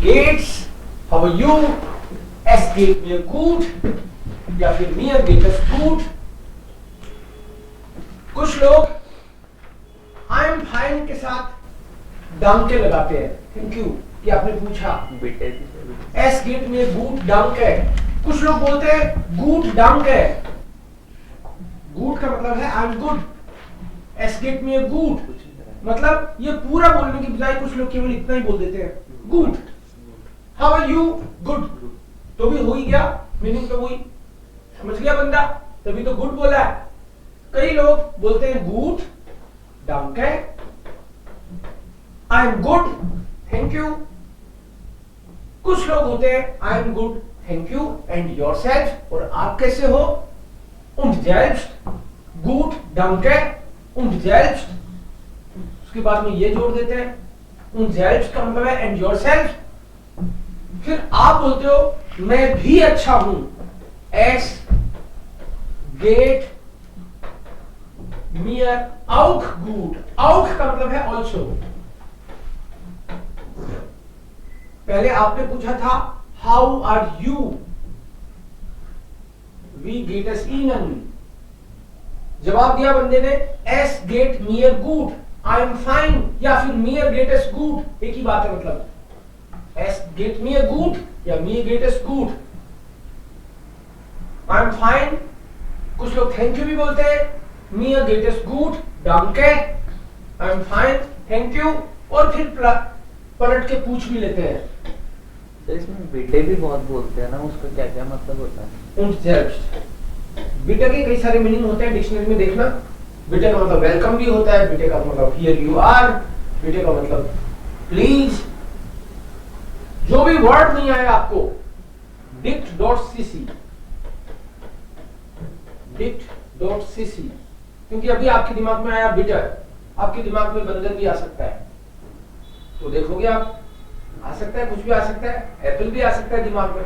Gets, how are you, एस गेट मी गुड, या फिर मियर गेट अस गुड। कुछ लोग आई एम फाइन के साथ डांके लगाते हैं, थैंक यू कि आपने पूछा। एस गेट में गुड डांक है। कुछ लोग बोलते हैं गुड डांक है, गुड का मतलब है आई एम गुड, एस गेट में गुड मतलब ये पूरा बोलने की बजाय कुछ लोग केवल इतना ही बोल देते हैं गुड, हाउ आर यू, गुड, तो भी हो ही गया, मीनिंग तो हुई, समझ गया बंदा, तभी तो गुड बोला है। कई लोग बोलते हैं गुड डांक है, I am good thank you. कुछ लोग होते हैं आई am good thank you and yourself, और आप कैसे हो, und selbst, gut, danke, und selbst, उसके बाद में ये जोड़ देते हैं, und selbst का मतलब है and yourself। फिर आप बोलते हो मैं भी अच्छा हूं, es geht mir auch gut, auch का मतलब है also। पहले आपने पूछा था how are you, वी गेट अस ihnen, जवाब दिया बंदे ने एस गेट मियर गुड, आई एम फाइन, या फिर मियर गेट अस गुड, एक ही बात है, मतलब एस गेट मियर गुड या मियर गेट अस गुड। आई एम फाइन, कुछ लोग थैंक यू भी बोलते हैं, मियर गेट अस गुड डांके, I am fine thank you, और फिर पलट के पूछ भी लेते हैं। तो इसमें बेटे भी बहुत बोलते हैं ना, उसका क्या क्या मतलब होता है? und selbst, बेटे के कई सारे मीनिंग होते हैं, डिक्शनरी में देखना। बेटे का मतलब वेलकम भी होता है, बेटे का मतलब हियर यू आर, बेटे का मतलब प्लीज। जो भी वर्ड नहीं आया आपको, dict.cc, dict.cc, क्योंकि अभी आपके दिमाग में आया बिटर, आपके दिमाग में बंदर भी आ सकता है, तो देखोगे आप, आ सकता है, कुछ भी आ सकता है, एप्पल भी आ सकता है दिमाग में,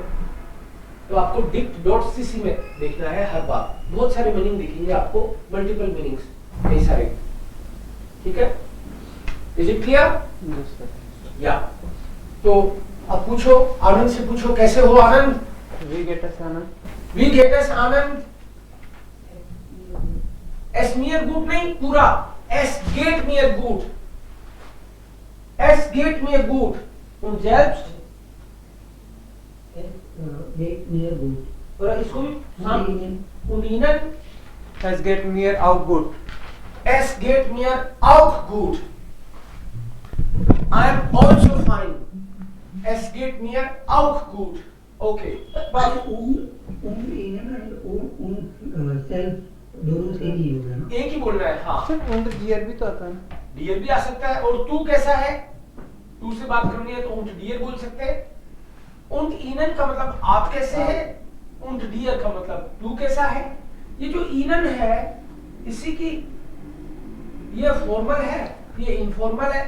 तो आपको dict.cc में देखना है हर बार। बहुत सारे मीनिंग दिखेंगे आपको, मल्टीपल मीनिंग्स, कई सारे, ठीक है? Is it clear? या तो अब पूछो, आनंद से पूछो कैसे हो आनंद? वी गेट अस आनंद, वी गेट अस आनंद, एस मियर गुड नहीं, पूरा एस गेट मियर गुड, एस गेट मियर गुड, und selbst geht mir gut. और इसको भी und ihnen es geht mir auch gut, es geht mir auch gut, I am also fine, es geht mir auch gut, okay, but ihnen und self दोनों से ही होगा ना, एक ही बोलना है। हाँ, सिर्फ und डियर भी तो आता है ना, डियर भी आ सकता है, और तू कैसा है, तू से बात करनी है तो und डियर बोल सकते हैं। und ihnen का मतलब आप कैसे हैं, und डियर का मतलब तू कैसा है। ये जो ihnen है, इसी की ये फॉर्मल है, ये इनफॉर्मल है,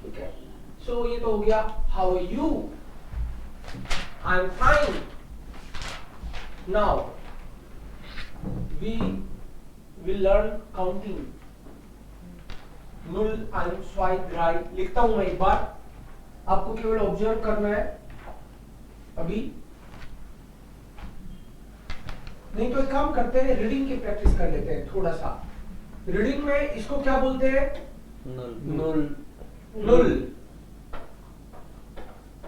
ठीक है? सो ये तो हो गया how are you, I am fine. Now we will learn counting. 0, 1, 2, 3 लिखता हूं मैं एक बार, आपको केवल ऑब्जर्व करना है अभी, नहीं तो एक काम करते हैं, रीडिंग की प्रैक्टिस कर लेते हैं थोड़ा सा। रीडिंग में इसको क्या बोलते हैं? null, नुल,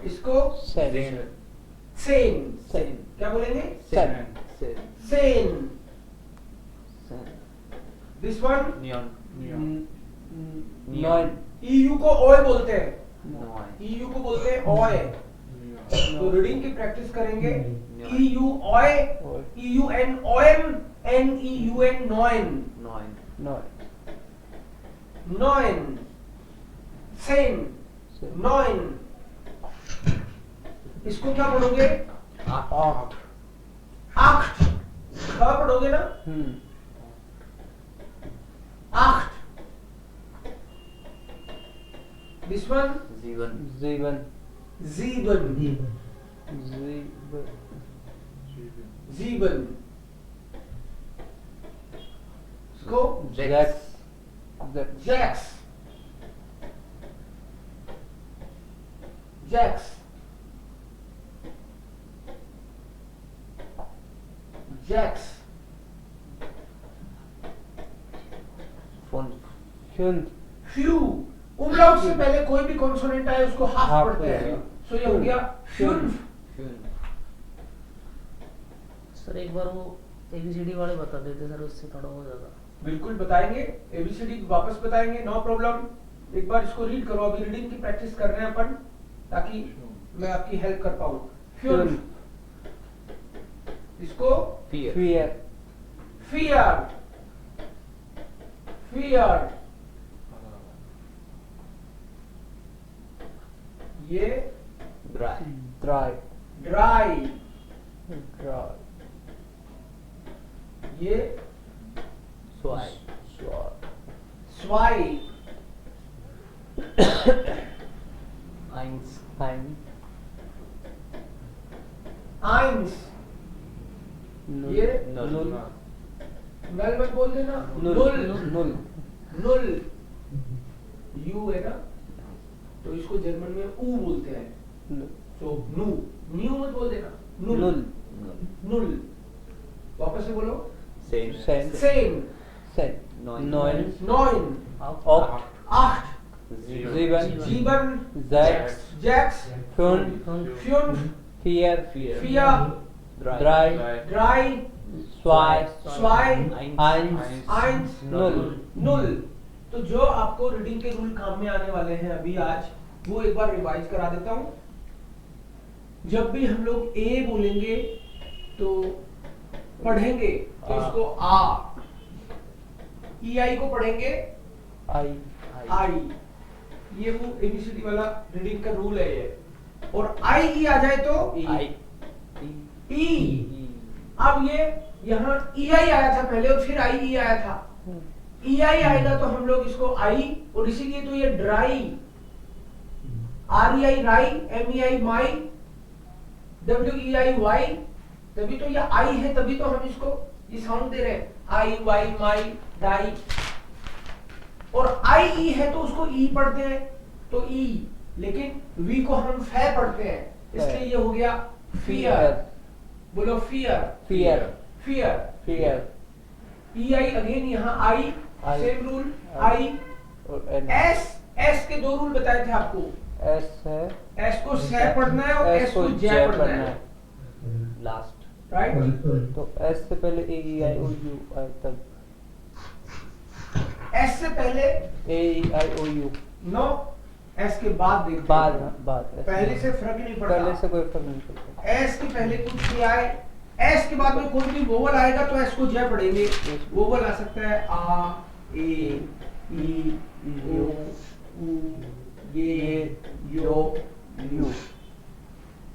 इसको सेन, सेन, क्या बोलेंगे? Sen. This one neon, EU को ओए बोलते हैं, ईयू को बोलते हैं ओए। तो रीडिंग की प्रैक्टिस करेंगे, ईयू ओए, ईयूएन ओएम, एनईयूएन नॉइन, नॉइन, सेन, नॉइन। इसको क्या पढ़ोगे? आठ, आठ, ख पढ़ोगे ना? आठ। दिस वन sieben, जीवन, जीवन। इसको sechs, जैक्स, जैक्स, जैक्स, फोन Hyun. फ्यू। उमलाउट से पहले कोई भी कॉन्सोनेंट आए उसको हाफ हाफ पढ़ते हैं, पढ़ेगा। सो ये हो गया फ्यून। सर एक बार वो एबीसीडी वाले बता देते सर, उससे थोड़ा हो जाता। बिल्कुल बताएंगे, एबीसीडी वापस बताएंगे, नो प्रॉब्लम। एक बार इसको रीड करो, अभी रीडिंग की प्रैक्टिस कर रहे हैं अपन, ताकि मैं आपकी हेल्प कर पाऊं। फ्यून, इसको फियर Fear. फियर, फियर, ये ड्राई Dry. ड्राई, Dry. ये स्वाई Swat. स्वाई, आइंस Time. आइंस, Null. ये Null. नल मत बोल देना, Null. नुल, Null. नुल, यू है ना, तो इसको जर्मन में ऊ बोलते हैं, Null. तो नू, न्यू मत बोल देना, नुल, Null. नुल। वापस से बोलो, सेन Sen. सेन, Sen. Neun. Neun. नॉइन, Ocht. आठ, Sieben. जीवन, Sechs. जैक्स, Fünf. फ्यून, Vier. फिया, Drei. ड्राई, Zwei. स्वाई, Eins. आइंस, Null. नुल। तो जो आपको रीडिंग के रूल काम में आने वाले हैं अभी आज, वो एक बार रिवाइज करा देता हूं। जब भी हम लोग ए बोलेंगे तो पढ़ेंगे तो इसको आ, ई आई को पढ़ेंगे I. आई, ये वो एबीसीडी वाला रीडिंग का रूल है ये। और आई ई आ जाए तो I. ई। अब ये यहाँ ई आई आया था पहले और फिर आई ई आया था, ई आई आएगा तो हम लोग इसको आई, और इसीलिए तो ये ड्राई, आर ई आई राई, एम ई आई माई, डब्ल्यू ई आई वाई, तभी तो ये आई है, तभी तो हम इसको ये साउंड दे रहे हैं, आई वाई माई डाई। और आई ई है तो उसको ई पढ़ते हैं तो ई, लेकिन वी को हम फै पढ़ते हैं, इसलिए ये हो गया फियर। बोलो fear, Fear. Fear, Fear. E I again, यहाँ आई, I. Same rule, I. आई। और N. एस, एस के दो रूल बताए थे आपको, S है. एस को सह पढ़ना है और एस को जय J पढ़ना है, लास्ट राइट। तो S से पहले A E I O U आए तब एस से पहले A E I O U. No, S के बाद देखते बाद हैं। बाद S. पहले से फर्क नहीं पहले पड़ता, से कोई फर्क नहीं पड़ता. एस के पहले कुछ भी आए, एस के बाद में कोई भी वोवल आएगा तो एस को जय पढ़ेंगे। वोवल आ सकता है आ, ए, ई, ओ, उ, ये, यो, U.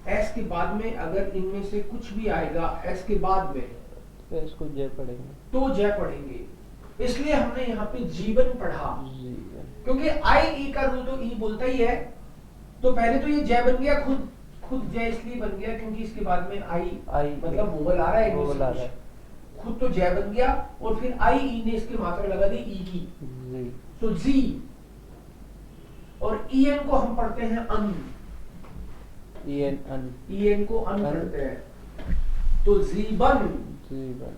एस के बाद में अगर इनमें से कुछ भी आएगा एस के बाद में तो इसको J पढ़ेंगे. तो जय पढ़ेंगे, इसलिए हमने यहाँ पे जीवन पढ़ा, G. क्योंकि आई ई का रूल तो ई बोलता ही है। तो पहले तो ये जय बन गया, खुद खुद जय इसलिए बन गया क्योंकि इसके बाद में आई I. मतलब वोवल आ रहा है, इनमें से वोवल आ कुछ। रहा है. खुद तो जय बन गया और फिर आई ई ने इसकी मात्रा लगा दी ई की, G. तो जी। और ई एन को हम पढ़ते हैं अन, E N N. E N को अन अन। पढ़ते हैं, तो जीवन, जीवन.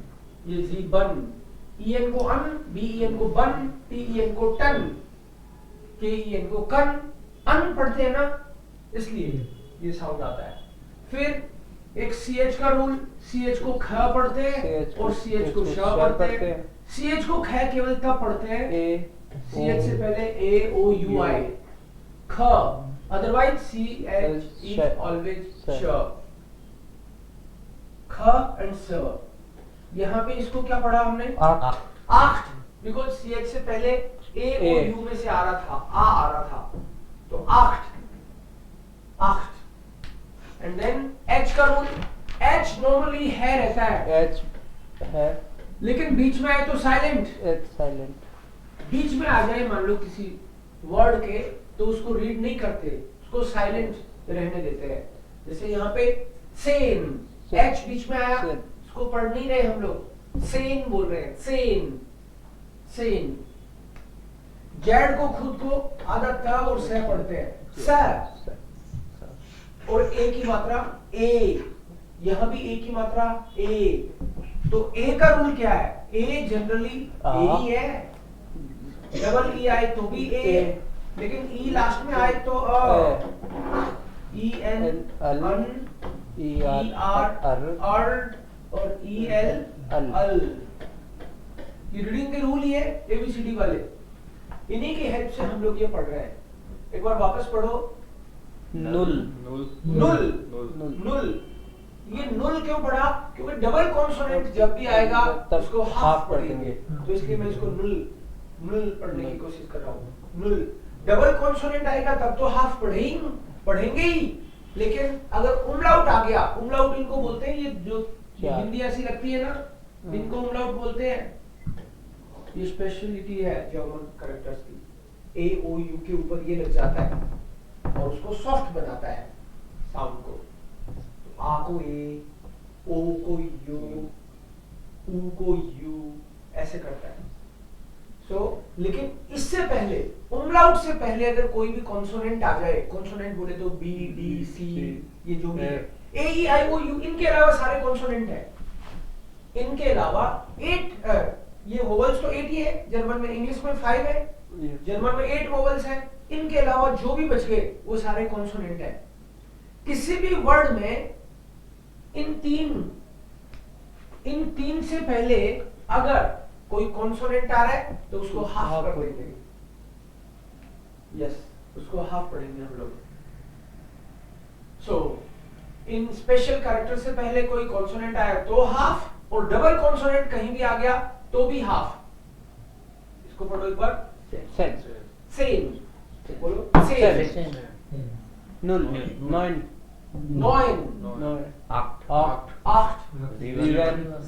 ये जीवन, ई एन को अन, बी ई एन को बन, टी ई एन को टन, के ई एन को कन, अन पढ़ते हैं ना, इसलिए ये साउंड आता है। फिर एक सी एच का रूल, सी एच को ख पढ़ते हैं CH और सी एच को श पढ़ते हैं। सी एच को ख केवल तब पढ़ते हैं A. सी एच से पहले ए ओ यू आई, ख, otherwise C H is always श, ख एंड स। यहाँ पे इसको क्या पढ़ा हमने? आठ. आठ, बिकॉज सी एच से पहले ए ओ A. यू में से आ रहा था, आ रहा था, तो आठ, आठ। एंड देन एच का रूल, एच नॉर्मली है रहता है, H है. लेकिन बीच में आए तो साइलेंट, H silent. बीच में आ जाए मान लो किसी वर्ड के, तो उसको रीड नहीं करते, उसको साइलेंट रहने देते हैं। जैसे यहाँ पे सेन, एच बीच में आया, सेन. उसको पढ़ नहीं रहे हम लोग, सेन बोल रहे हैं, सेन, सेन। जेड को खुद को आदत था और सह पढ़ते हैं, सह। और ए की मात्रा ए, यहां भी ए की मात्रा ए। तो ए का रूल क्या है? ए जनरली ए ही है, डबल ई आए तो भी ए, लेकिन ई लास्ट में आए तो ई एन अन, ई आर अर्ड और ई एल अल। ये रीडिंग के रूल ही है एबीसीडी वाले, इन्हीं की हेल्प से हम लोग ये पढ़ रहे हैं। एक बार वापस पढ़ो। Null null null. ये नुल क्यों पढ़ा? क्योंकि डबल कॉन्सोनेंट जब भी आएगा तब उसको हाफ हाफ पढ़ेंगे, तो इसलिए मैं इसको नुल नुल पढ़ने की कोशिश कर रहा हूँ। नुल डबल कॉन्सोनेंट आएगा तब तो हाफ पढ़ेंगे ही, लेकिन अगर उमलाउट आ गया, उमलाउट इनको बोलते हैं, ये जो हिंदी ऐसी लगती है ना, इनको उमलाउट बोलते हैं। ये स्पेशलिटी है जर्मन कैरेक्टर्स की, ए ओ यू के ऊपर ये लग जाता है और उसको सॉफ्ट बनाता है साउंड को। तो आ को ए, ओ को यू, ऊ को यू ऐसे करता है। लेकिन इससे पहले, उमलाउट से पहले अगर कोई भी कॉन्सोनेंट आ जाए, कॉन्सोनेंट बोले तो बी डी सी, ये जो भी है, ए ई आई ओ यू, इनके अलावा सारे कॉन्सोनेंट है। इनके अलावा 8 ये वोवेल्स तो 8 ही है जर्मन में, इंग्लिश में 5 है, जर्मन में 8 वोवेल्स है। इनके अलावा जो भी बच गए वो सारे कॉन्सोनेंट है। किसी भी वर्ड में इन तीन से पहले अगर कोई कॉन्सोनेंट आ रहा है तो उसको हाफ कर देंगे। यस, उसको हाफ पढ़ेंगे हम लोग। सो इन स्पेशल कैरेक्टर से पहले कोई कॉन्सोनेंट आया तो हाफ, और डबल कॉन्सोनेंट कहीं भी आ गया तो भी हाफ। इसको पढ़ो एक बार। सेम बोलो, सेम। नुल नॉइन नॉइन, आठ,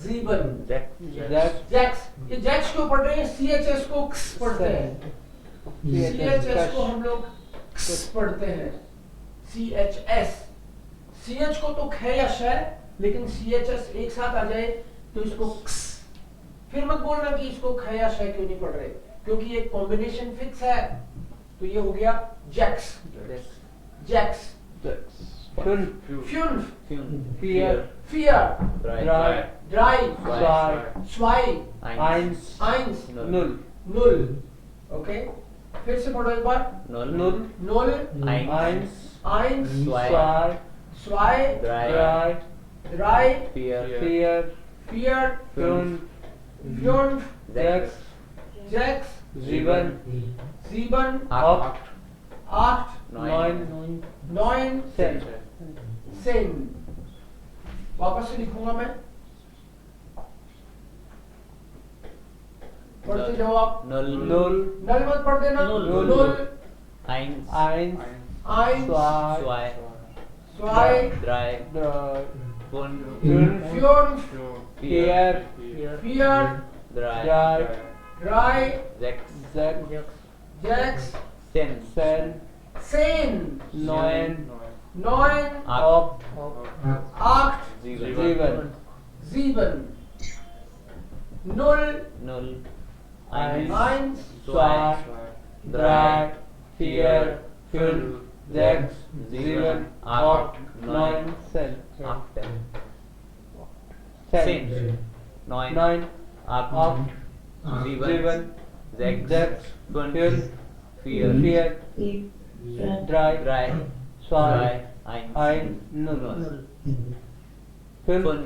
ज़ीबन, जैक्स। ये जैक्स क्यों पढ़ रहे हैं? सीएचएस को क्स पढ़ते हैं, सीएचएस को हम लोग क्स पढ़ते हैं, सीएचएस। सीएच को तो ख या श, लेकिन सीएचएस एक साथ आ जाए तो इसको क्स। फिर मत बोलना कि इसको ख या श क्यों नहीं पढ़ रहे, क्योंकि ये कॉम्बिनेशन फिक्स है। तो ये हो गया जैक्स, जैक्स। फ्यून, फियर फियर, ड्राई, स्वाई, आइंस, नुल नुल। ओके, फिर से पढ़ो एक बार। नुल, आइंस, स्वाई, ड्राई, फियर फियर, फ्यून फ्यून, जैक्स जैक्स, ज़ीबन, आठ, नॉइन, सेन। वापस से लिखूंगा मैं, पढ़ते जाओ आप। नुल नल मत पढ़ देना। नुल, आइंस स्वाई, फ्यून फ्यून, फियर फियर, ड्राई, जैक्स, सेन, नॉइन आठ, ज़ीबन, नुल, आइंस, ड्राई, फियर, फ्यून, जैक्स, ज़ीबन, आठ, नॉइन, नॉइन, आठ, ज़ीबन, जैक्स, फ्यून, फियर, ड्राई, स्वाई, आइन, नुल, फ्यून,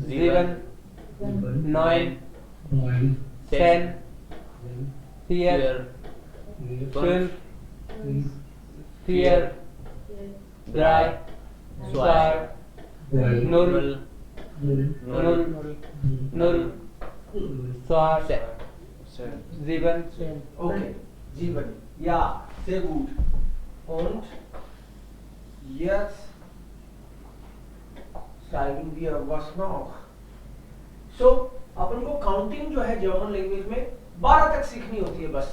ज़ीबन, नॉइन, सेन, फियर, फ्यून, फियर, ड्राई, स्वाई, नुल, स्वाई, ज़ीबन। Okay, জীবন. Ja, sehr gut. Und jetzt schreiben wir was noch? So, अपन को काउंटिंग जो है जर्मन लैंग्वेज में 12 तक सीखनी होती है बस,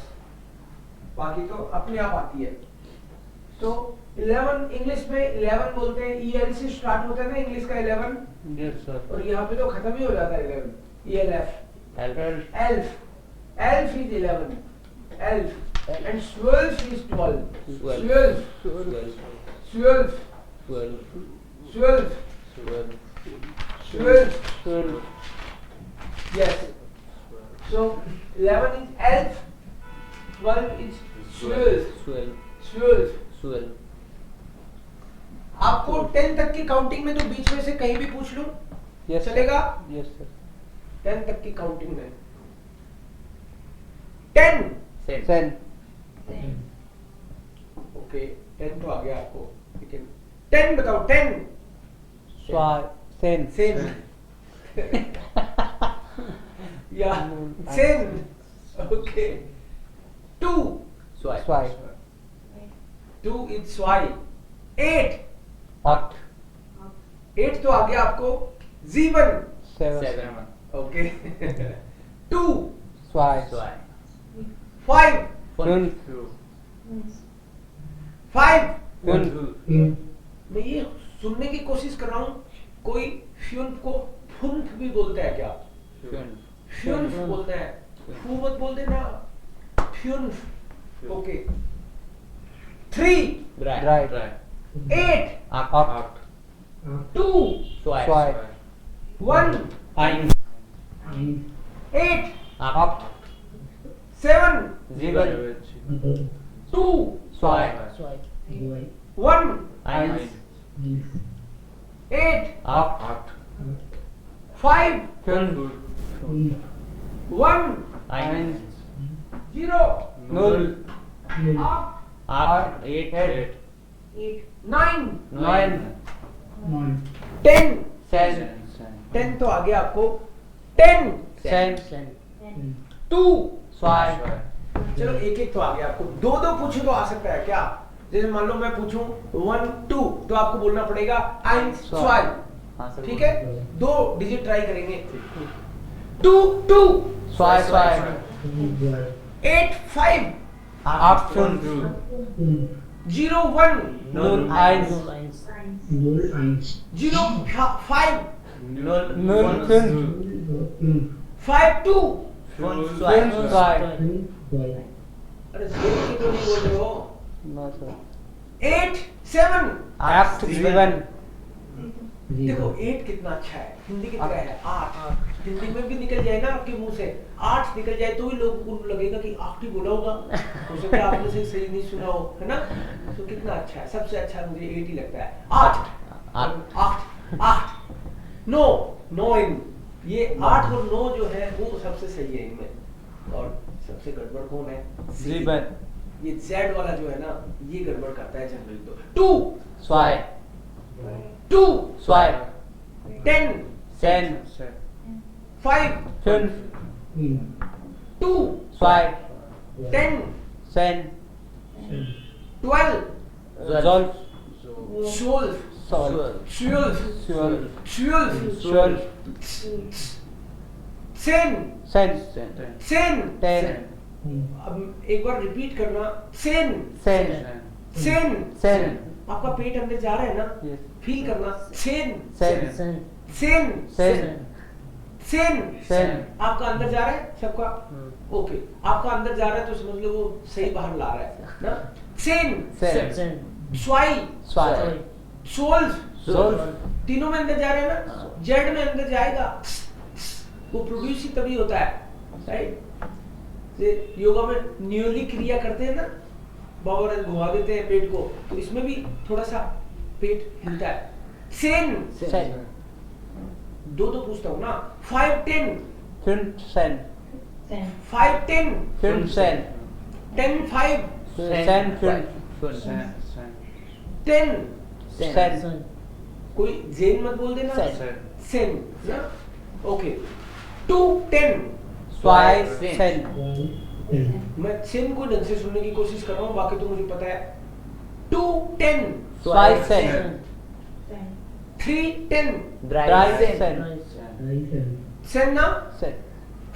बाकी तो अपने आप आती है। तो 11 इंग्लिश में 11 बोलते हैं, EL से स्टार्ट होता है ना इंग्लिश का 11, यस सर। और यहाँ पे तो खत्म ही हो जाता है 11, ELF, elf is 11, elf, and 12 is 12, 12, 12, 12, 12, 12. 12, Yes. So 11 is elf, 12 is 12, 12, 12. 12. आपको 10 तक की काउंटिंग में तो बीच में से कहीं भी पूछ लूं yes sir. चलेगा? Yes sir. 10 तक की काउंटिंग में 10. Sen. Sen. ओके 10 तो आ गया आपको, लेकिन 10 बताओ 10. Swai. Sen. सेन या सेन. ओके 2. Swai. Swai. 2 इज स्वाई. 8. Ot. 8 तो आ गया आपको. जीवन. 7. 7. Okay 2. Swai. Swai. 5. Fun. 5. Fun. मैं ये सुनने की कोशिश कर रहा हूँ, कोई फ्यून को फुंफ भी बोलते हैं क्या? Fun. फ्यून बोलते हैं, फू मत बोल देना. फ्यून. Okay 3. Right. 8. Ot. 2. Swai. Swai. 1. Ein. 8. Ot. 7. Sieben. 2. Swai. Swai. 1. Eins. 8. Ot. 5. Fünf. 1. Eins. 0. Null. Up. Acht. 8. 9. 9. 10. Sen. 10 तो आ गया आपको. 10. Sen. Sen. 2. Swai. चलो एक एक तो आ गया आपको. दो दो पूछूं तो आ सकता है क्या? जैसे मान लो मैं पूछूं 1 2 तो आपको बोलना पड़ेगा eins zwei. हाँ सर. ठीक है, 2 डिजिट ट्राई करेंगे. 2 2. Swai. Swai. 8 5. Acht. Fünf. 0 1. Null. Eins. Null eins. 0 5. Null. Fünf. 5 2. Fünf. Swai. अरे 0 की तो नहीं बोल रहे हो. No sir. 8 7. Acht. Sieben. देखो 8 कितना अच्छा है. हिंदी की तरह है 8. हिंदी में भी निकल जाए ना आपके मुंह से 8 निकल जाए तो ही लोगों को लगेगा कि 8 ही बोला होगा. हो सकता है आपने से सही नहीं सुना हो, है ना? तो कितना अच्छा है. सबसे अच्छा मुझे 8 ही लगता है. 8 8 8 9 9. ये 8 और 9 जो है वो सबसे सही है इनमें. और सबसे गड़बड़ कौन है? Sieben. ये Z वाला जो है ना ये गड़बड़ करता है जनरली. तो 2 Swai. 2 Swai. 10 Sen. 5 Fünf. 2 Swai. 10 Sen. 12 Zwölf. 12 Zwölf. 12 Zwölf. 12 Zwölf. 10 Sen. 10. Ten. अब एक बार रिपीट करना. 10 Sen. 10. Sen. आपका पेट अंदर जा रहा है ना? Yes. फील करना. 10 Sen. Sen. 10 Sen. 10 Sen. आपका अंदर जा रहा है सबका. ओके आपका अंदर जा रहा है तो समझ लो वो सही बाहर ला रहा है ना. 10 Sen. Sen. स्वाई Swai. 12 Zwölf. तीनों में अंदर जा रहे हैं ना. जेड में अंदर जाएगा. वो प्रोड्यूस ही तभी होता है, राइट? योगा में न्यूली क्रिया करते हैं ना, बाबा ने घुमा देते हैं पेट को, तो इसमें भी थोड़ा सा पेट हिलता है. सेन Sen. दो दो पूछता हूँ ना. 5 10 Fünf Sen. 5 10 Fünf Sen. 10 5 Sen. Fünf. 10. Sen. Sen. कोई जेन मत बोल देना. Sen. सेन ना. ओके 2 10. Swai. Sen. मैं सेन को ढंग से सुनने की कोशिश कर रहा हूँ, बाकी तो मुझे पता है. 2 10 Swai. Sen. 3 10 Drei Sen. Sen ना. Sen.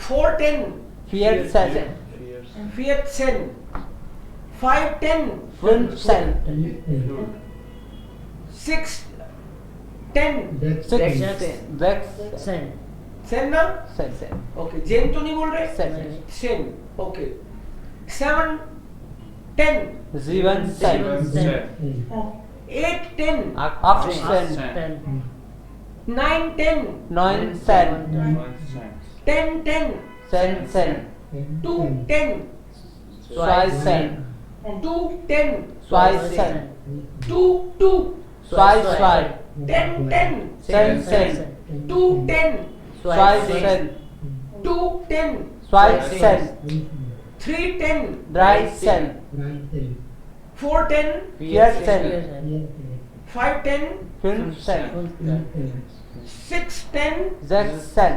4 10 Vier Sen. 4 Sen. 5 10 Fünf Sen. 6 10 Sechs. Sechs. Sechs. Sen. Sen ना. Sen. Sen. ओके जेन तो नहीं बोल रहे. Sen. सेन. Okay 7 10 Sieben Sen. Sen. 8 10 Accent. 10 9 10 Nonsense. 10 10 Sense. 2 10 Swisen. 2 10 Swisen. 2 2 Swipe. 10 10 Sense. 2 10 Swisen. 2 10 Swisen. 3 10 Drysen. 4 10 Pearson. 5 10 Filmsen. 6 10 Jackson.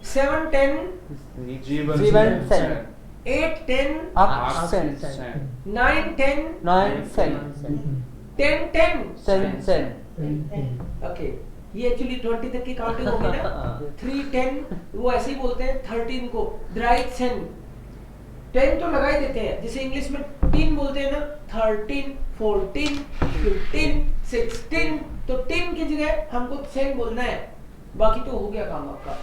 7 10 Stevenson. 8 10 Accent. 9 10 Nonsense. 10 10 Sense. Okay ये actually 20 तक की counting होगी ना 3 10 वो ऐसे ही बोलते हैं 13 को ड्राइटसन 10 तो लगा ही देते हैं जैसे इंग्लिश में 3 बोलते हैं ना 13 14 15 16 तो 10 की जगह हमको सेन बोलना है बाकी तो हो गया काम आपका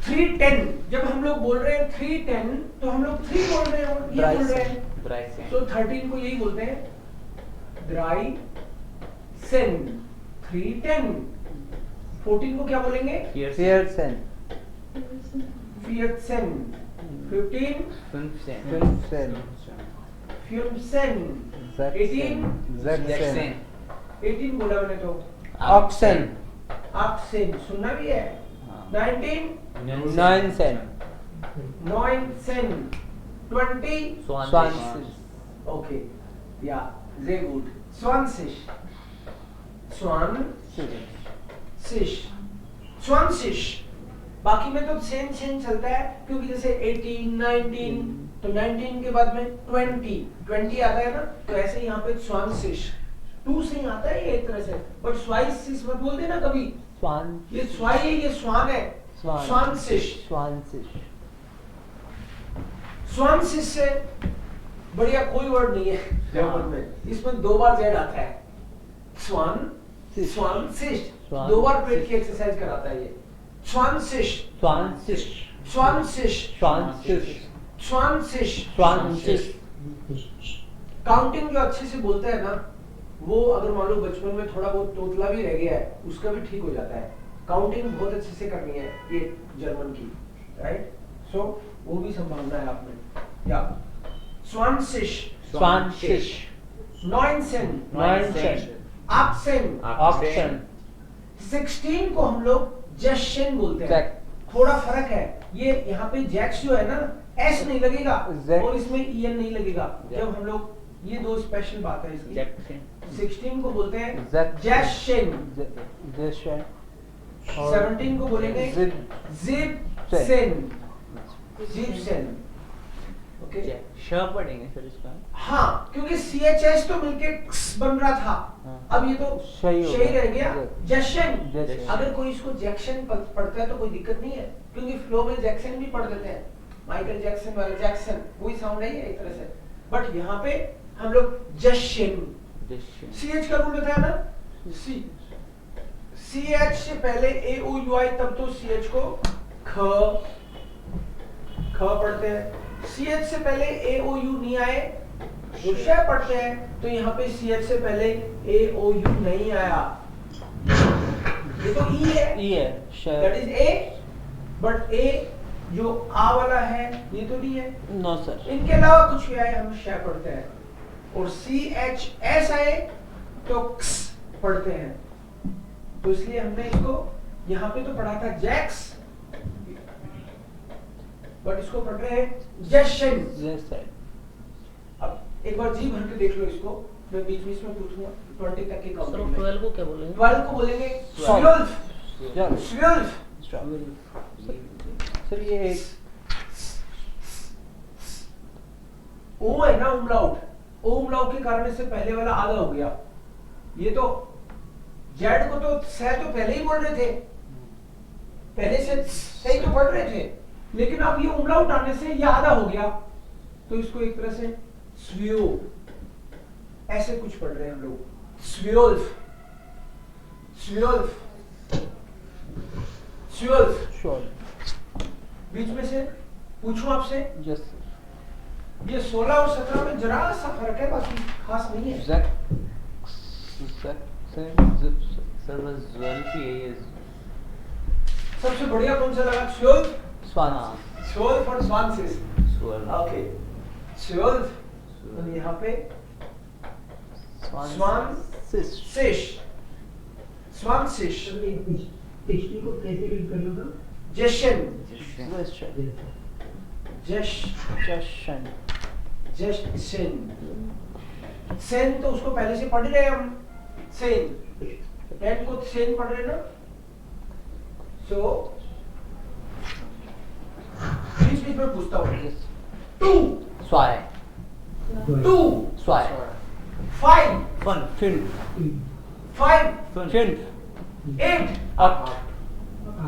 3 10 जब हम लोग बोल रहे हैं 3 10 तो हम लोग 3 बोल रहे हैं और ये बोल रहे हैं तो 13 को यही बोलते हैं ड्राई सेन 3 10 14 को क्या बोलेंगे Pearson. फियटसन 15 Filmsen. फ्यूमसन 18 Jackson. 18 बोला मैंने तो Oxen. ऑक्सेन सुनना भी है 19 Nonsense. नॉइनसन 20 Swansea. ओके या very good स्वानसिश स्वानसिश बाकी में तो सेम सेम चलता है क्योंकि जैसे 18 19 तो 19 के बाद में 20 आता है ना तो ऐसे यहाँ पे स्वानसिश 2 से ही आता है ये एक तरह से बट स्वाइसिस मत बोल देना कभी Swan. ये स्वाई है ये स्वान है Swan. स्वानसिश Swansea. स्वानसिश से बढ़िया कोई वर्ड नहीं है जर्मन में इसमें 2 बार जेड आता है स्वान स्वानसिश Swan. 2 बार पेट की एक्सरसाइज कराता है ये स्वानसिश Swansea. स्वानसिश Swansea. स्वानसिश Swansea. काउंटिंग जो अच्छे से बोलता है ना वो अगर मान लो बचपन में थोड़ा बहुत तोतला भी रह गया है उसका भी ठीक हो जाता है काउंटिंग बहुत अच्छे से करनी है ये जर्मन की राइट सो वो भी संभालना है आपने या स्वानसिश Swansea. नॉइनसेन Nonsense. ऑक्सेन Oxen. 16 को हम लोग जशन बोलते हैं Jack. थोड़ा फर्क है ये यहाँ पे जैक्स जो है ना एस नहीं लगेगा Jack. और इसमें ईएन नहीं लगेगा Jack. जब हम लोग ये 2 स्पेशल बात है इसकी Jackson. 16 को बोलते हैं Jack. जैशन Jackson. 17 को बोलेंगे जिपसेन जिपसेन ओके श पढ़ेंगे सर इसका हाँ क्योंकि सीएचएस तो मिलके क्स बन रहा था अब ये तो सही हो सही गया। रह गया जशन जशन। अगर कोई इसको जैक्सन पढ़ता है तो कोई दिक्कत नहीं है क्योंकि फ्लो में जैक्सन भी पढ़ देते हैं माइकल जैक्सन वाला जैक्सन वही साउंड है ये एक तरह से बट यहाँ पे हम लोग जशन सीएच का रूल बताया ना सी सीएच से पहले ए ओ यू आई तब तो सीएच को ख पढ़ते हैं सीएच से पहले ए ओ यू नहीं आए जो श पढ़ते हैं तो यहाँ पे सीएच से पहले ए ओ यू नहीं आया ये तो ई है E है. दैट इज ए बट ए जो आ वाला है ये तो नहीं है No sir. इनके अलावा कुछ भी आए हम श पढ़ते हैं और सी एच एस आए तो क्स पढ़ते हैं तो इसलिए हमने इसको यहाँ पे तो पढ़ा था जैक्स बट इसको पढ़ रहे हैं जशन Yes sir. अब एक बार जी भर के देख लो इसको मैं बीच बीच में पूछूंगा 20 तक की सर काउंटिंग 12 को क्या बोलेंगे 12 को बोलेंगे 12. 12 Yeah. 12 सर ये एक ओ है ना उमलाउट के कारण से पहले वाला आधा हो गया ये तो जेड को तो सह तो पहले ही बोल रहे थे पहले से सही तो पढ़ रहे थे लेकिन अब ये उमलाउट आने से ये आधा हो गया तो इसको एक तरह से स्वियो ऐसे कुछ पढ़ रहे हैं हम लोग स्वियोल्फ स्वियोल्फ स्वियोल्फ sure. बीच में से पूछूं आपसे Yes sir. ये 16 और 17 में जरा सा फर्क है, बाकी खास नहीं है। सर बस ज्वेल्फ ही है ये। सबसे बढ़िया कौन सा लगा? 12 स्वांस 12 और स्वांसिस। स्वर्ल ओके 12 और यहाँ पे स्वांसिस स्वांसिश पिछली को कैसे रीड कर लो? जेशन जश जशन जशन सेन तो उसको पहले से पढ़ रहे हैं हम, सेन एन को सेन पढ़ रहे ना। सो बीच बीच में पूछता हूँ। 2 स्वाय 2 स्वाय 5 फन फिन 5 फिन 8 अप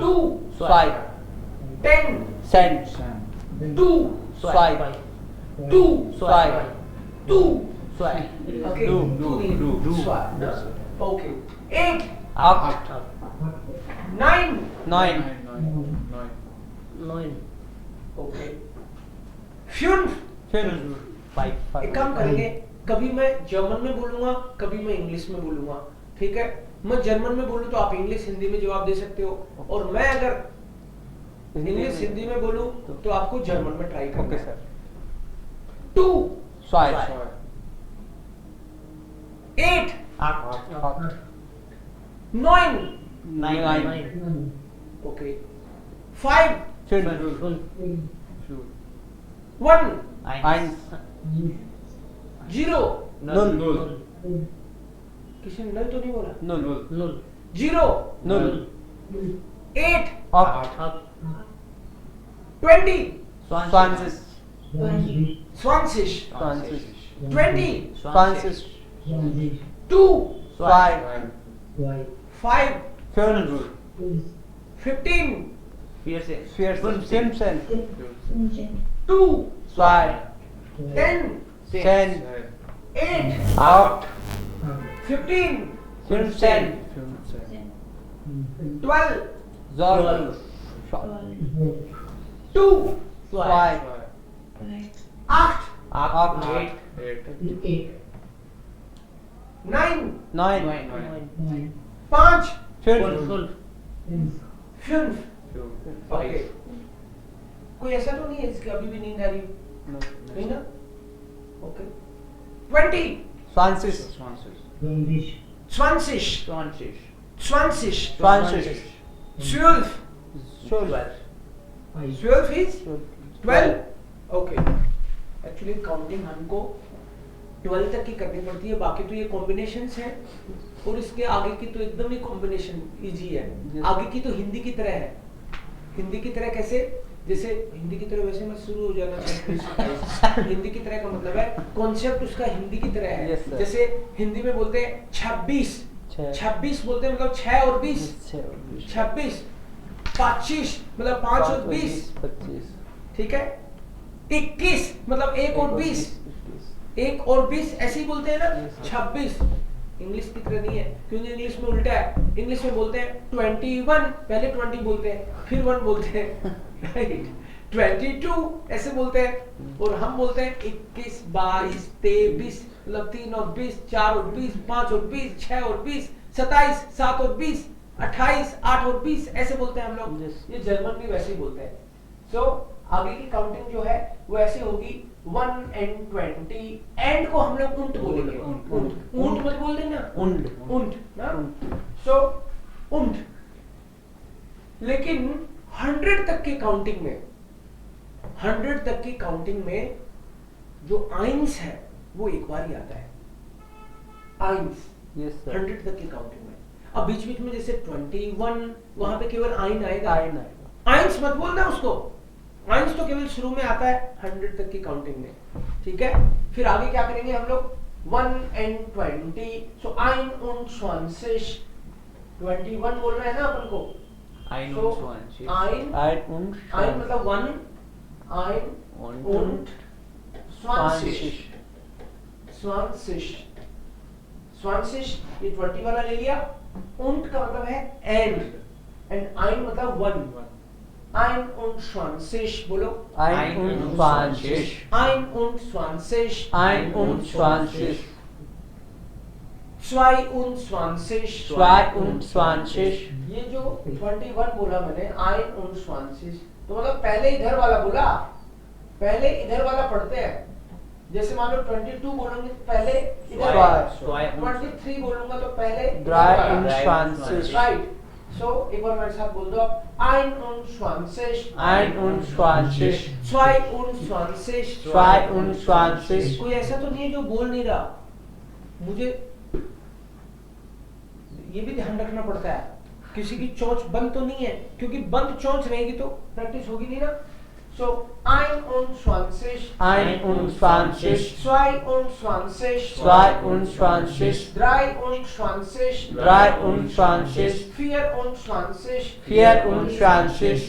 2 स्वाय 10 सेन 2 स्वाय 2 स्वाय 2 स्वाय okay Do. Swat. Okay 8 अप 9 9 9 okay फ्यून। फिन 5 एक काम करेंगे, कभी मैं जर्मन में बोलूंगा, कभी मैं इंग्लिश में बोलूंगा, ठीक है? मैं जर्मन में बोलूं तो आप इंग्लिश हिंदी में जवाब दे सकते हो, और मैं अगर इंग्लिश हिंदी में बोलूं तो आपको जर्मन में ट्राई करना ओके है। सर 2 स्वाय 8 अप 9 9 okay 5 फिन 1 1 0 null किसी ने नल तो नहीं बोला? null 0 null 8 up 20 Swansis Swansish Swansis 20 Swansis 2 Swai 5 Fern 15 Simpson 2 Swai 10 Sen 8 Out 15 Simpson 12 Zol 2 Swai 8 Up 9 9 5 Fin film. Okay कोई ऐसा तो नहीं है जिसकी अभी भी नींद आ रही हो? नहीं ना? Okay 20 Swansis Swansish Swansish 12 12 is 12 okay. Actually counting हमको 12 तक की करनी पड़ती है, बाकी तो ये कॉम्बिनेशंस हैं, और इसके आगे की तो एकदम ही कॉम्बिनेशन इजी है। आगे की तो हिंदी की तरह है। हिंदी की तरह कैसे? जैसे हिंदी की तरह, वैसे मैं शुरू हो जाना चाहिए। हिंदी की तरह का मतलब है कॉन्सेप्ट उसका हिंदी की तरह है। Yes, sir. जैसे हिंदी में बोलते हैं 26 26 बोलते हैं मतलब 6 और 20 26 25 मतलब 5 और 20 25 ठीक है। 21 मतलब 1 और 20 1 और 20 ऐसे ही बोलते हैं ना। Yes, sir. 26 इंग्लिश की तरह नहीं है, क्योंकि इंग्लिश में उल्टा है। इंग्लिश में बोलते हैं 21 पहले 20 बोलते हैं फिर 1 बोलते हैं राइट। 22 ऐसे बोलते हैं, और हम बोलते हैं 21 22 23 मतलब 3 और 20 4 और 20 5 और 20 6 और 20 27 7 और 20 28 8 और 20 ऐसे बोलते हैं हम लोग। Yes. ये जर्मन भी वैसे ही बोलते हैं। सो आगे की काउंटिंग जो है वो ऐसे होगी 1 and 20 एंड को हम लोग उंट बोलेंगे। उंट मत बोल देना, उंट ना। सो उंट। लेकिन 100 तक की काउंटिंग में 100 तक की काउंटिंग में जो आइंस है वो एक बार ही आता है। आइंस 100 तक की काउंटिंग में। अब बीच बीच में जैसे 21 वहां पे केवल आइन आएगा। आइंस मत बोलना उसको, आइंस तो केवल शुरू में आता है 100 तक की काउंटिंग में, ठीक है। फिर आगे क्या करेंगे हम लोग 1 and 20 सो आइन und 20 21 बोल रहे हैं ना अपन को। Ein So, und 20 Ein मतलब 1 Ein und 20 20 ये 20 वाला ले लिया। und का मतलब है एंड Ein मतलब 1 21 बोलो, 21, 21, 21, 22, 22, ये जो 21 बोला मैंने 21, तो मतलब पहले इधर वाला बोला, पहले इधर वाला पढ़ते हैं। जैसे मान लो 22 बोलूंगी तो पहले इधर वाला, 23 बोलूंगा तो पहले इधर वाला। 23, राइट। सो एक बार मेरे साथ बोल दो आप, 21, 21, 22, कोई ऐसा तो नहीं है जो बोल नहीं रहा, मुझे ये भी ध्यान रखना पड़ता है किसी की चोंच बंद तो नहीं है, क्योंकि बंद चोंच रहेगी तो प्रैक्टिस होगी नहीं ना। सो 21, 21, 22, 22, 23, 24,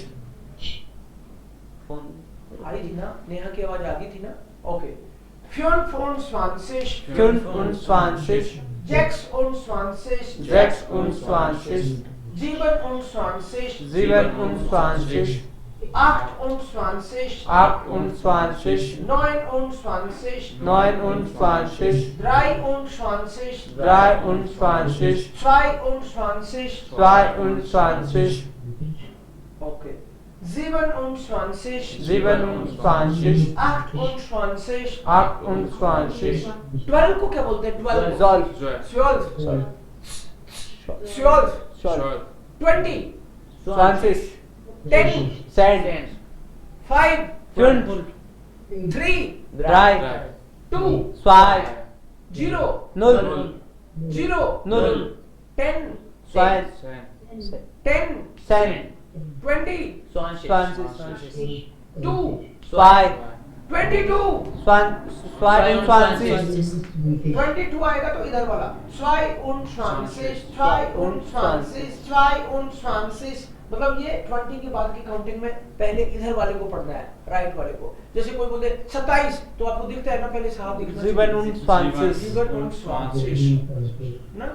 फोन आई थी ना, नेहा की आवाज आ गई थी ना। ओके 24, 25, 26, 26, 27, 27, 28, 28, 29, 29, 23, 23, 22, 22, okay 27, 27, 28, 28, 12 को क्या बोलते हैं? 12 12, 20, 20, 10, 10, 5, 5, 3, 3, 2, 5, 0, 0, 0, 0, 10, 5, 10, 10, 20, 20, 2, 5, 22, 22, 22 आएगा तो इधर वाला 22, 22, मतलब ये 20 के बाद की काउंटिंग में पहले इधर वाले को पढ़ना है, राइट वाले को। जैसे कोई बोलते 27 तो आपको दिखता है ना, पहले साफ दिखना चाहिए। 27, ना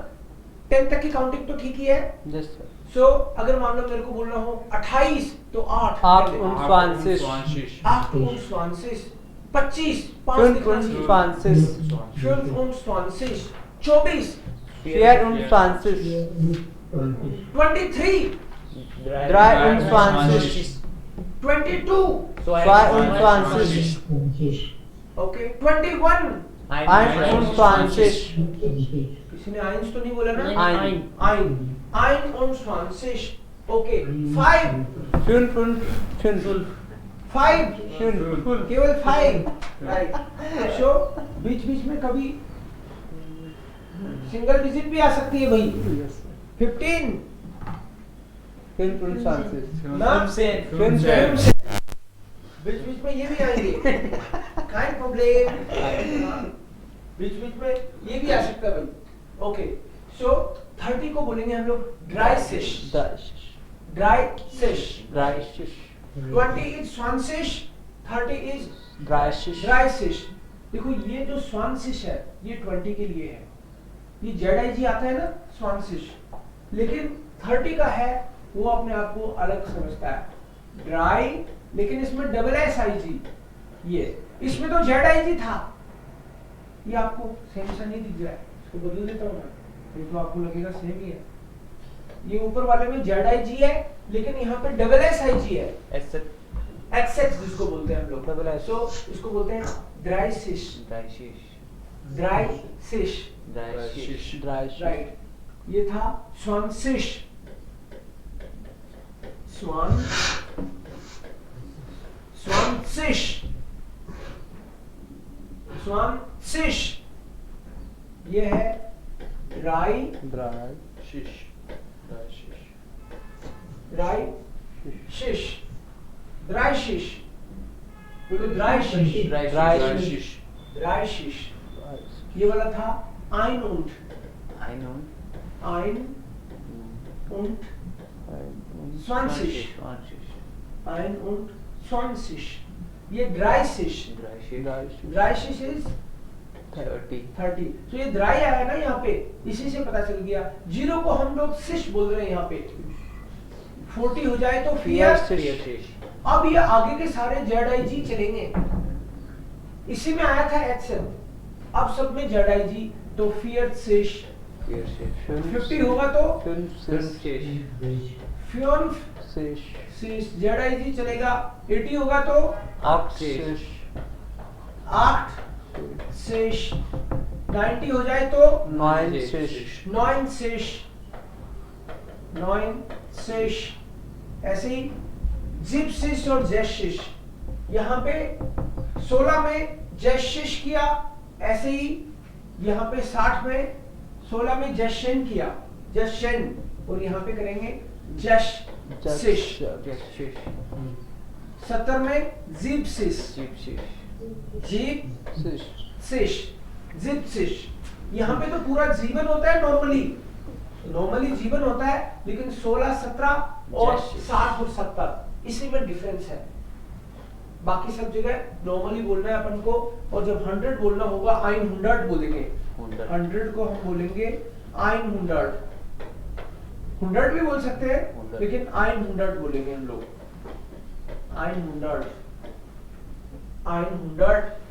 10 तक की काउंटिंग तो ठीक ही है। just सो अगर मान लो मेरे को बोलना हो 28 तो 8, 28, 28, 25, 5 दिखना चाहिए, 25, 24, 24, 24, 23, 23, 22, 22, ओके 21, 21, किसी ने आइंस तो नहीं बोला ना, Ein, आइन 21, ओके 5, 5 केवल 5, राइट। सो बीच बीच में कभी सिंगल डिजिट भी आ सकती है भाई, 15 ना, बीच बीच में ये भी आएंगे, काइंड प्रॉब्लम, बीच बीच में ये भी आ सकता है भाई। ओके सो 30 को बोलेंगे हम लोग ड्राई फिश, ड्राई फिश। 20 इज स्वान फिश, 30 इज ड्राई फिश। देखो ये जो स्वान फिश है ये 20 के लिए है, ये ZIG आता है ना स्वान फिश, लेकिन 30 का है वो अपने आप को अलग समझता है, ड्राई, लेकिन इसमें SSIG, ये इसमें तो ZIG था, ये आपको सेम सा नहीं दिख रहा है, इसको बदल देता हूँ मैं, ये तो आपको लगेगा सेम ही है। ये ऊपर वाले में ZIG है, लेकिन यहाँ पे SSIG है, XX जिसको बोलते हैं हम लोग। सो इसको बोलते हैं ड्राई फिश, ड्राई फिश, राइट। ये था स्वान फिश, स्वान फिश, स्वान फिश। ये है ड्राई फिश, ड्राई फिश, बोलो ड्राई फिश, ड्राई फिश। ये वाला था आइन und, आइन und 20, आइन und 20। ये ड्राई फिश, ड्राई फिश इज 30। तो ये ड्राई आया ना यहाँ पे, इसी से पता चल गया। 0 को हम लोग फिश बोल रहे हैं यहाँ पे, 40 हो जाए तो Fear फियर fish. अब ये आगे के सारे ZIG चलेंगे, इसी में आया था HCl, अब सब में ZIG, तो फियर फिश। फिर से 50 होगा तो Film फिर fish. से फ्यून Fish. फिश ZIG चलेगा। 80 होगा तो Ox-fish. आठ फिश। 90 हो जाए तो Nine-fish. 9 fish, 9 fish. ऐसे ही जिप्सिस और जेशिश, यहाँ पे 16 में जेशिश किया, ऐसे ही यहाँ पे 60 में 16 में जेशन किया, जेशन, और यहाँ पे करेंगे जेशिश। फिश 70 में जिप्सिस, जिप्सी जिप्सिश, जिप्सिश। यहाँ पे तो पूरा जीवन होता है नॉर्मली जीवन होता है, लेकिन 16, 17 और 60 और 70 इसी में डिफरेंस है। बाकी सब जगह नॉर्मली बोलना है अपन को, और जब 100 बोलना होगा 100 बोलेंगे। 100 को हम बोलेंगे 100, 100 भी बोल सकते हैं, 100 लेकिन 100 बोलेंगे हम लोग। 100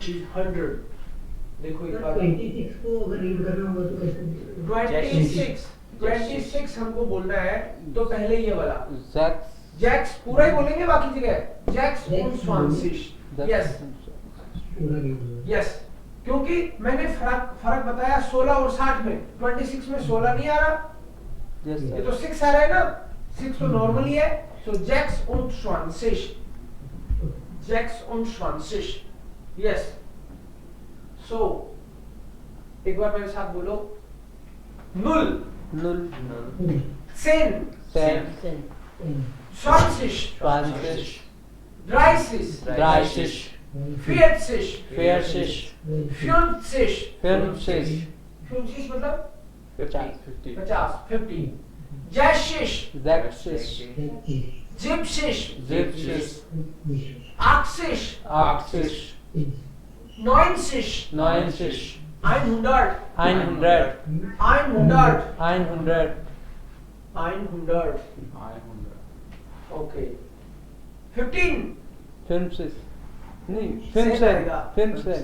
is 100। देखो एक बार 26 को अगर रीड करना होगा तो कैसे? 26 हमको बोलना है, तो पहले ये वाला Zax. जैक्स पूरा ही बोलेंगे, बाकी जगह जैक्स und 20। यस पूरा रीड होगा। यस, क्योंकि मैंने फर्क बताया 16 और 60 में। 26 में 16 नहीं आ रहा, Yes, ये sir. तो 6 आ रहा है ना, 6 तो नॉर्मली है। सो जैक्स und 20, जैक्स und 20। यस, सो एक बार मेरे साथ बोलो, null, Null. zehn, Ten. 20, 20. 30, 30. 40, 40. 50, 50. 50 मतलब 50 50, 50। जैशिश, Zaxis. जिप्सिश, Zipsis. आक्सिश, Oxis. 90, 90. 100, 100. 100, 100. 100। ओके, 15, 50. नहीं, Sen 50. आएगा। 50.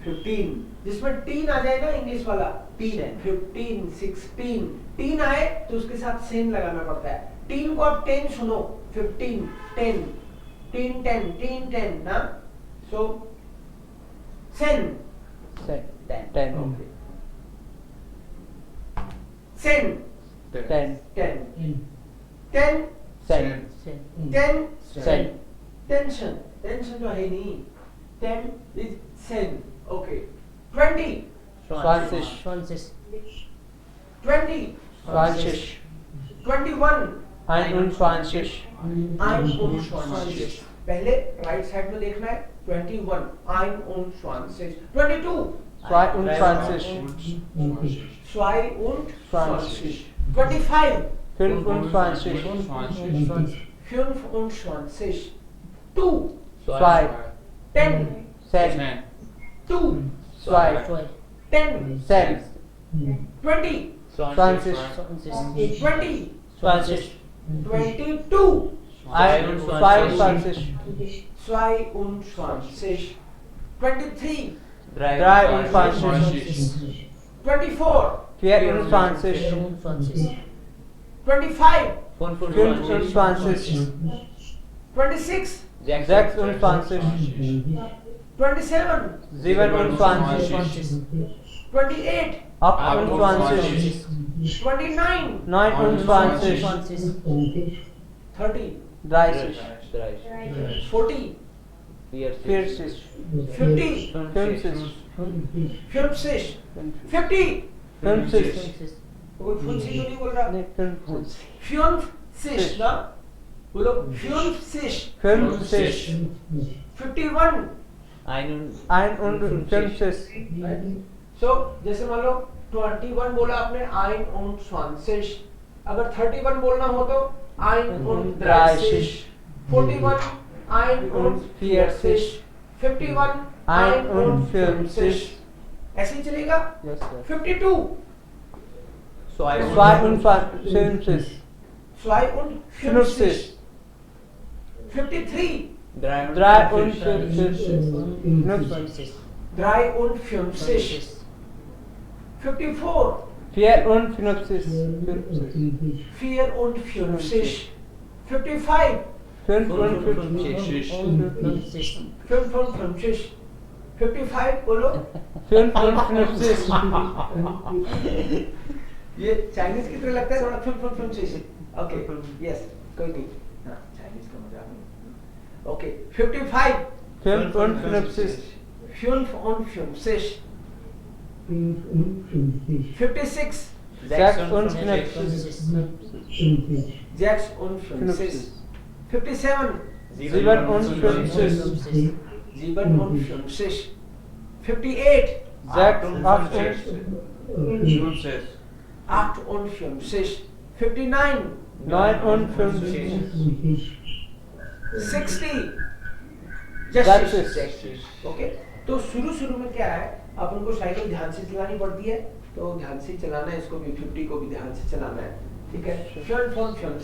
15, जिसमें टीन आ जाए ना, इंग्लिश वाला टीन। Sen। 15, 16 टीन आए तो उसके साथ सेन लगाना पड़ता है। टीन को आप 10 सुनो, 15, 10, टीन 10, टीन 10 ना, सो सेन, Sen. 10 10. ओके, सेन 10. 10, 10 Sen. 10 Sen. टेंशन, टेंशन जो है नहीं, 10 इज सेन। ओके, 20, 20. 20, 20, 20. 21, 21. 21। पहले राइट साइड में देखना है, 21, 21, 22, 22. 22, 25, 25. 25, 2, 2. 10, 10. 2, 2. 10, 10. 20, 20. 20, 20. 22, 22. 22, 23, 23. 24, 24. 25, 25. 26, 26. 27, 27. 28, 28. 29, 29. 30, 30. 40, 40. 50, 50. 56, 50। 50. कोई फुंसी तो नहीं बोल रहा? नहीं, 50. फ्यूंसिश ना, बोलो फ्यूंसिश। 50. 51। 51. सो जैसे मान लो 21 बोला आपने, 21। अगर 31 बोलना हो तो 31। 41, 41। 51, 51। ऐसे ही चलेगा। Yes, sir. 52, 52. Zwei und 50. 53. Drei und 55. 53. 54. 54. 54. 55. 55. 55. 55 बोलो. ये चाइनीज की तरह लगता है थोड़ा 55. ओके यस कोई नहीं. हाँ चाइनीज का मजाक नहीं. ओके 55. 55. 55. 56. 56. 57. 57. 58. 58. 59. 60. ओके तो शुरू में क्या है अपन को साइकिल ध्यान से चलानी पड़ती है तो ध्यान से चलाना है इसको भी 50 को भी ध्यान से चलाना है ठीक है 55.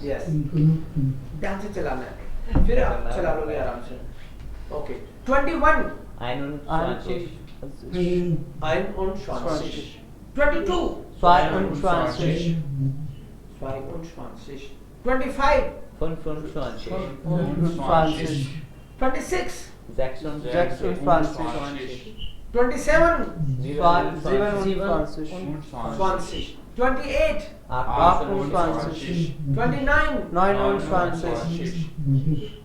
यस ध्यान से चलाना है फिर आप चला लोगे आराम से ओके 21. 21. 22. 25. 25. 26. 26. 27. 28. 29.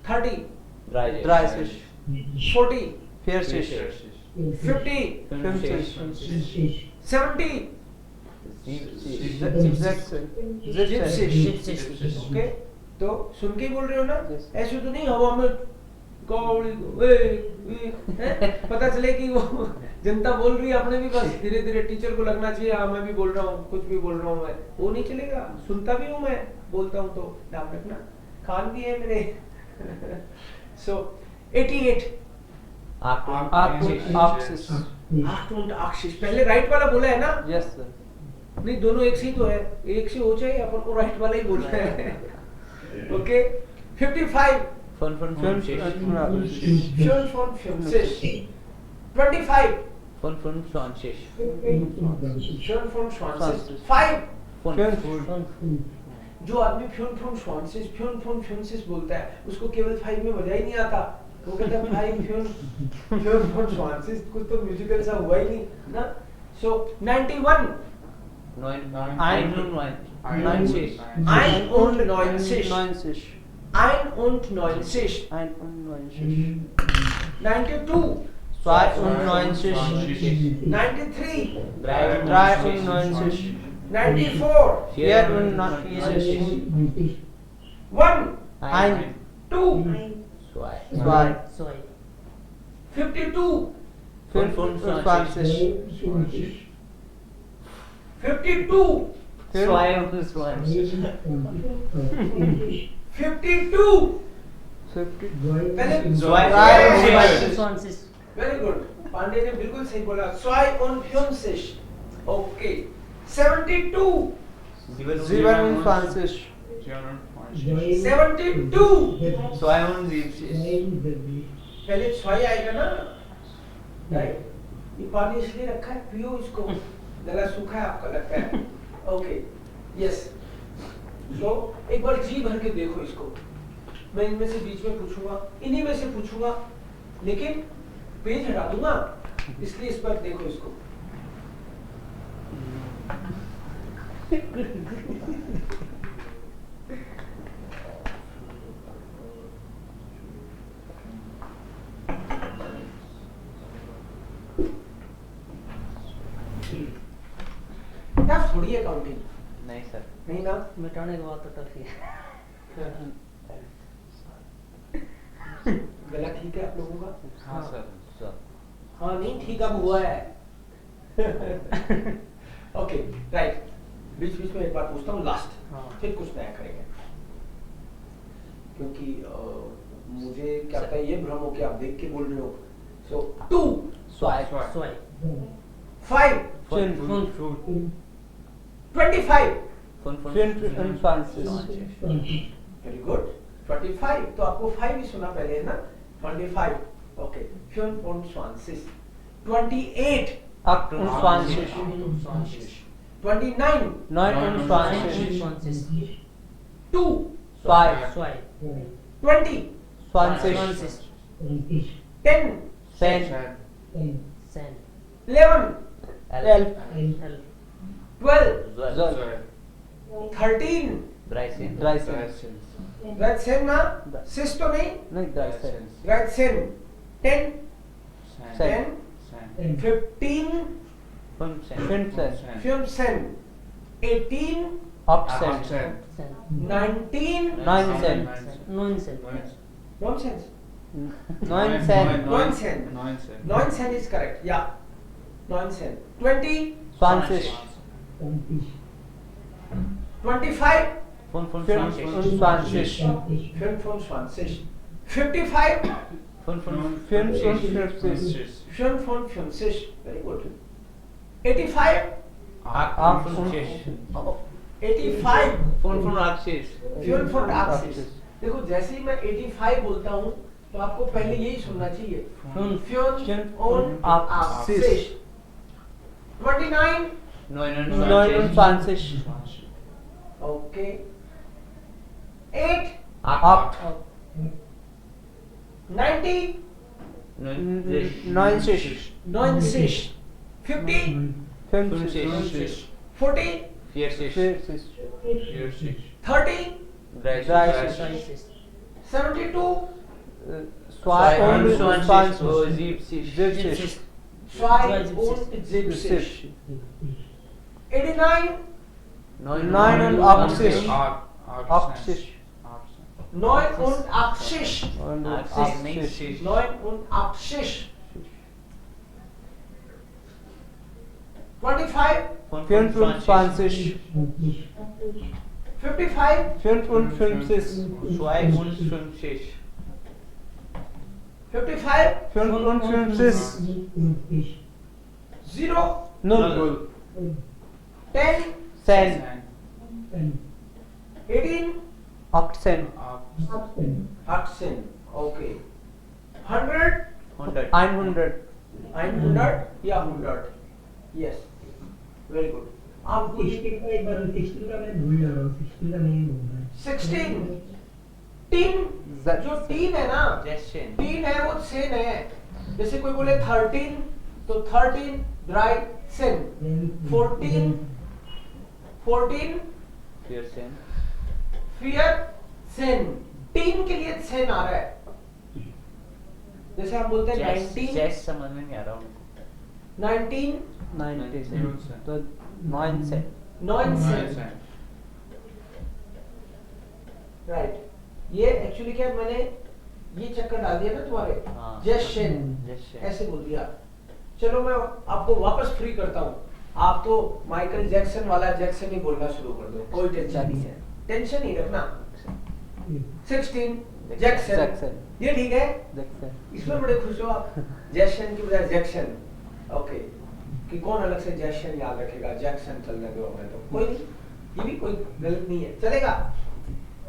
30. 40. 50. 70. ओके तो सुन के ही बोल रहे हो ना Yes. ऐसे तो नहीं हवा में कौड़ी पता चले कि वो जनता बोल रही है अपने भी बस धीरे धीरे टीचर को लगना चाहिए हाँ मैं भी बोल रहा हूँ कुछ भी बोल रहा हूँ मैं वो नहीं चलेगा सुनता भी हूँ मैं बोलता हूँ तो ध्यान रखना कान भी है मेरे सो 88. पहले राइट वाला बोला है ना Yes, sir. नहीं दोनों एक से ही तो है एक से हो जाए अपन को राइट वाला ही बोलना है ओके 55. 25. 5. जो आदमी फ्यून बोलता है उसको केवल 5 में मजा ही नहीं आता वो कहता है 5 कुछ तो म्यूजिकल सा हुआ ही नहीं ना सो 91. 91. 92. 93. 94. 1. 2. 52. 52. 52. पहले वेरी गुड पांडे ने बिल्कुल सही बोला 52. ओके 72. 72. 72. पहले 6 आएगा ना राइट ये पानी इसलिए रखा है पियो इसको गला सूखा है आपका लगता है ओके यस सो एक बार जी भर के देखो इसको मैं इनमें से बीच में पूछूंगा इन्हीं में से पूछूंगा लेकिन पेज हटा दूंगा इसलिए इस पर देखो इसको टफ थोड़ी है काउंटिंग नहीं सर नहीं ना मिटाने के बाद तो टफ ही है गला ठीक है आप लोगों का हाँ सर हाँ नहीं ठीक अब हुआ है ओके राइट बीच बीच में एक बार पूछता हूँ लास्ट हाँ। फिर कुछ नया करेंगे क्योंकि मुझे क्या पता ये भ्रम हो कि आप देख के बोल रहे हो सो 2. स्वाई 5. 25. 25. वेरी गुड 25 तो आपको 5 ही सुना पहले है ना 25 ओके 25 28 28. 29 29. 2 5. 20 20. 10 10. 11. 12 12. 13 Bryson. 13. Gretchen ना सिस तो नहीं नहीं 13. Gretchen 10 10 15 15. Fünfzehn 18 Accent. 19 19. nonsense 19. nonsense is correct yeah nonsense 20 20. 25 25. 25 55 55 very good 85 85 55 देखो जैसे ही मैं 85 बोलता हूँ तो आपको पहले यही सुनना चाहिए 29 29. okay 8 8. 90 90. 96 50 40 30 72 Zwei und 20. 72 89 89. 89 Und 89. 89 25 25. 55 55. 55 55. 0 0. 10 10. 18 Accent. accent okay 100 100. 900 या 100 yes very good आप बोलिए 16 का एक बार 16 का मैं भूल जा रहा हूँ 16 का नहीं बोलना है 16 टीन जो टीन है ना टीन है वो सेन है जैसे कोई बोले 13 तो 13 dry Sen 14 fear Sen tin के लिए सेन आ रहा है जैसे हम बोलते हैं 19 समझ में नहीं आ रहा उनको 19 19. तो 9 से. 9 सेन राइट ये एक्चुअली क्या मैंने ये चक्कर डाल दिया ना तुम्हारे हाँ। जेशन ऐसे बोल दिया चलो मैं आपको वापस फ्री करता हूँ आप तो माइकल जैक्सन वाला जैक्सन ही बोलना शुरू कर दो कोई टेंशन नहीं है टेंशन नहीं रखना 16 जैक्सन Jackson. ये ठीक है Jackson. इसमें बड़े खुश हो आप जैक्सन की बजाय जैक्सन ओके कि कौन अलग से जैक्सन याद रखेगा जैक्सन चलने दो हमें तो कोई नहीं ये भी कोई गलत नहीं है चलेगा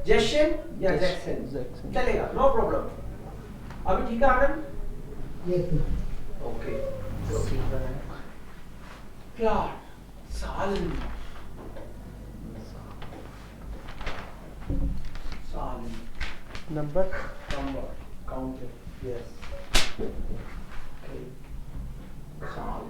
जैक्सन या जैक्सन Jackson. चलेगा नो प्रॉब्लम अभी ठीक है आनंद ओके प्यार साल Number. count it yes okay साल